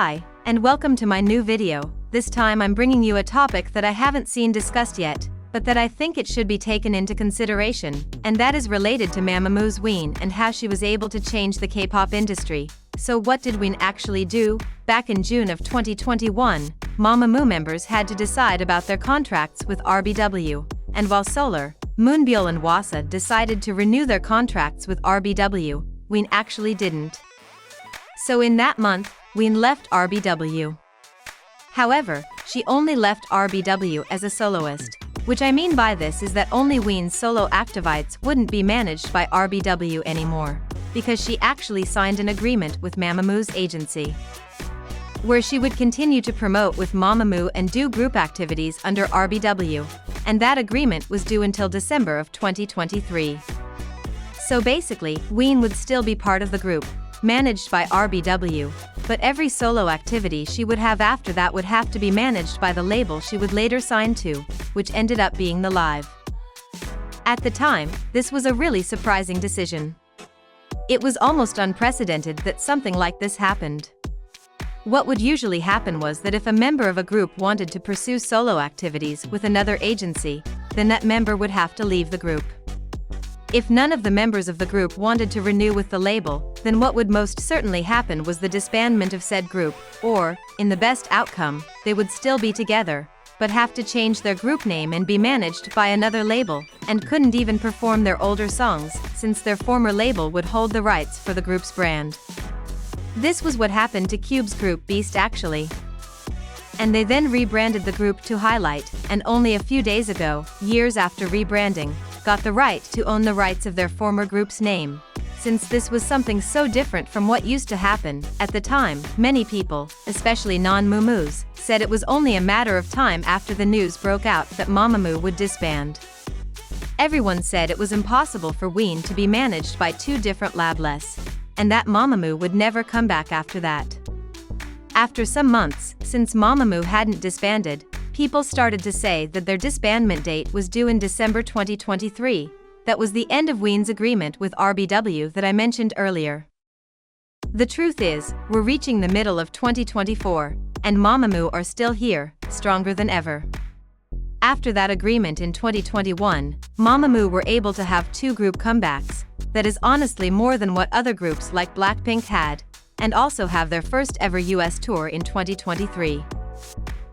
Hi, and welcome to my new video. This time I'm bringing you a topic that I haven't seen discussed yet, but that I think it should be taken into consideration, and that is related to Mamamoo Wheein and how she was able to change the K-pop industry. So what did Wheein actually do? Back in June of 2021, Mamamoo members had to decide about their contracts with RBW, and while Solar, Moonbyul and Wasa decided to renew their contracts with RBW, Wheein actually didn't. So in that month, Wheein left RBW. However, she only left RBW as a soloist. Which I mean by this is that only Wheein's solo activities wouldn't be managed by RBW anymore, because she actually signed an agreement with Mamamoo's agency, where she would continue to promote with Mamamoo and do group activities under RBW, and that agreement was due until December of 2023. So basically, Wheein would still be part of the group, managed by RBW, but every solo activity she would have after that would have to be managed by the label she would later sign to, which ended up being the Live. At the time, this was a really surprising decision. It was almost unprecedented that something like this happened. What would usually happen was that if a member of a group wanted to pursue solo activities with another agency, then that member would have to leave the group. If none of the members of the group wanted to renew with the label, then what would most certainly happen was the disbandment of said group, or, in the best outcome, they would still be together, but have to change their group name and be managed by another label, and couldn't even perform their older songs, since their former label would hold the rights for the group's brand. This was what happened to Cube's group Beast actually. And they then rebranded the group to Highlight, and only a few days ago, years after rebranding, got the right to own the rights of their former group's name. Since this was something so different from what used to happen, at the time, many people, especially non-Mamamoos, said it was only a matter of time after the news broke out that Mamamoo would disband. Everyone said it was impossible for Wheein to be managed by two different labless, and that Mamamoo would never come back after that. After some months, since Mamamoo hadn't disbanded, people started to say that their disbandment date was due in December 2023. That was the end of Wheein's agreement with RBW that I mentioned earlier. The truth is, we're reaching the middle of 2024, and Mamamoo are still here, stronger than ever. After that agreement in 2021, Mamamoo were able to have two group comebacks. That is honestly more than what other groups like Blackpink had, and also have their first ever US tour in 2023.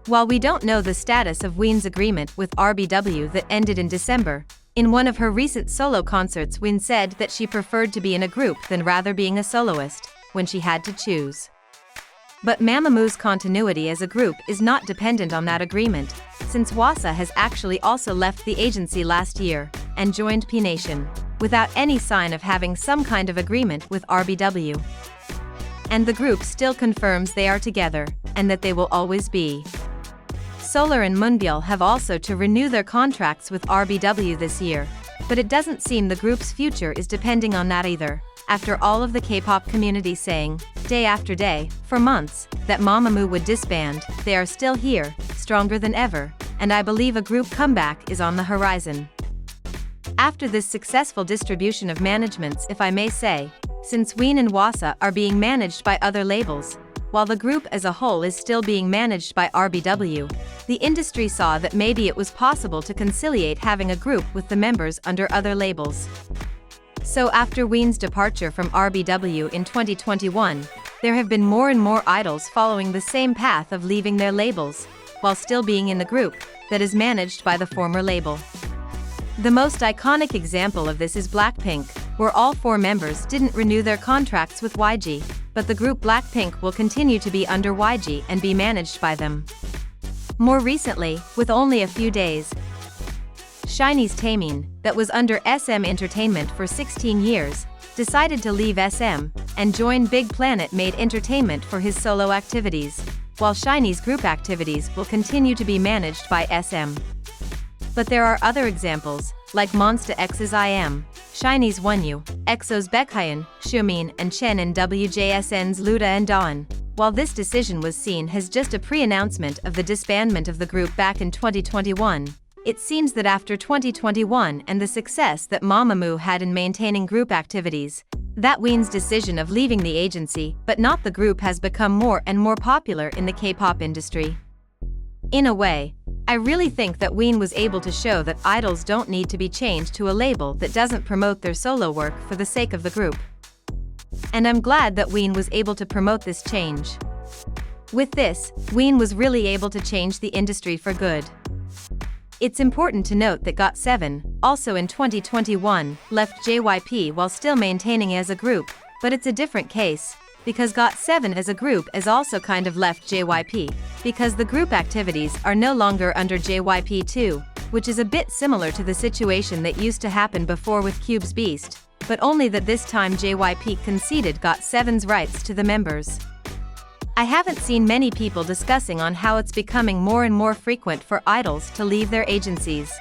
While we don't know the status of Wheein's agreement with RBW that ended in December, in one of her recent solo concerts Wheein said that she preferred to be in a group than rather being a soloist, when she had to choose. But Mamamoo's continuity as a group is not dependent on that agreement, since Wasa has actually also left the agency last year, and joined P Nation, without any sign of having some kind of agreement with RBW. And the group still confirms they are together, and that they will always be. Solar and Moonbyul have also to renew their contracts with RBW this year, but it doesn't seem the group's future is depending on that either, after all of the K-pop community saying, day after day, for months, that Mamamoo would disband. They are still here, stronger than ever, and I believe a group comeback is on the horizon. After this successful distribution of managements, if I may say, since Wheein and Wasa are being managed by other labels, while the group as a whole is still being managed by RBW, the industry saw that maybe it was possible to conciliate having a group with the members under other labels. So after Wheein's departure from RBW in 2021, there have been more and more idols following the same path of leaving their labels, while still being in the group that is managed by the former label. The most iconic example of this is Blackpink, where all four members didn't renew their contracts with YG, but the group Blackpink will continue to be under YG and be managed by them. More recently, with only a few days, SHINee's Taemin, that was under SM Entertainment for 16 years, decided to leave SM, and join Big Planet Made Entertainment for his solo activities, while SHINee's group activities will continue to be managed by SM. But there are other examples, like Monsta X's IM, SHINee's Wonyu, EXO's Baekhyun, Xiumin and Chen and WJSN's Luda and Dawn. While this decision was seen as just a pre-announcement of the disbandment of the group back in 2021, it seems that after 2021 and the success that Mamamoo had in maintaining group activities, that Wheein's decision of leaving the agency but not the group has become more and more popular in the K-pop industry. In a way, I really think that Wheein was able to show that idols don't need to be changed to a label that doesn't promote their solo work for the sake of the group. And I'm glad that Wheein was able to promote this change. With this, Wheein was really able to change the industry for good. It's important to note that GOT7, also in 2021, left JYP while still maintaining as a group, but it's a different case, because GOT7 as a group is also kind of left JYP, because the group activities are no longer under JYP2, which is a bit similar to the situation that used to happen before with Cube's Beast, but only that this time JYP conceded GOT7's rights to the members. I haven't seen many people discussing on how it's becoming more and more frequent for idols to leave their agencies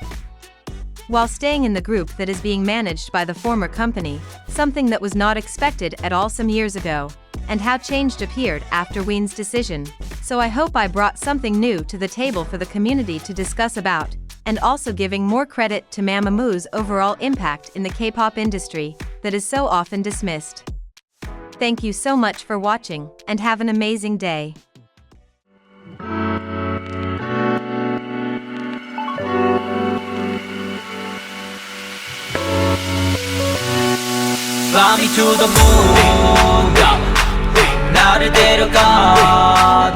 while staying in the group that is being managed by the former company, something that was not expected at all some years ago, and how change appeared after Wheein's decision. So I hope I brought something new to the table for the community to discuss about, and also giving more credit to Mamamoo's overall impact in the K-pop industry that is so often dismissed. Thank you so much for watching, and have an amazing day. Fly me to the moon, 나를 데려가